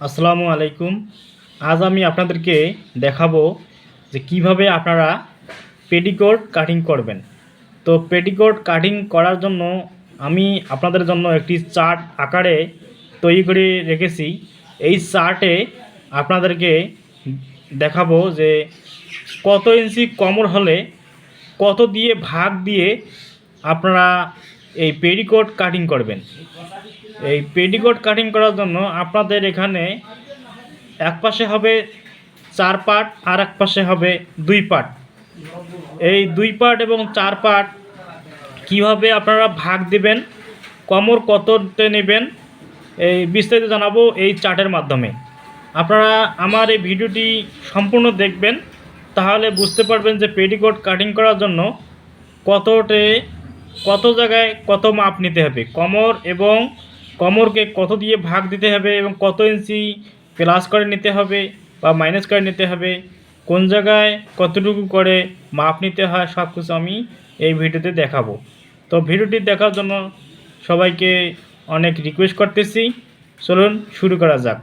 আসসালামু আলাইকুম। আজ আমি আপনাদেরকে দেখাবো যে কিভাবে আপনারা পেটিকোট কাটিং করবেন। তো পেটিকোট কাটিং করার জন্য আমি আপনাদের জন্য একটি চার্ট আকারে তৈরি করে রেখেছি। এই চার্টে আপনাদেরকে দেখাবো যে কত ইঞ্চি কোমর হলে কত দিয়ে ভাগ দিয়ে আপনারা এই পেটিকোট কাটিং করবেন। এই পেটিকোট কাটিং করার জন্য আপনাদের এখানে এক পাশে হবে 4 পার্ট আর এক পাশে হবে 2 পার্ট। এই 2 পার্ট এবং 4 পার্ট কীভাবে আপনারা ভাগ দিবেন, কোমর কততে নেবেন, এই বিস্তারিত জানাবো এই চার্টের মাধ্যমে। আপনারা আমার এই ভিডিওটি সম্পূর্ণ দেখবেন, তাহলে বুঝতে পারবেন যে পেটিকোট কাটিং করার জন্য কত জায়গায় কত মাপ নিতে হবে, কোমর এবং কোমরকে কত দিয়ে ভাগ দিতে হবে এবং কত ইঞ্চি প্লাস করে নিতে হবে বা মাইনাস করে নিতে হবে, কোন জায়গায় কতটুকু করে মাপ নিতে হয়, সব কিছু আমি এই ভিডিওতে দেখাবো। তো ভিডিওটি দেখার জন্য সবাইকে অনেক রিকোয়েস্ট করতেছি। চলুন শুরু করা যাক।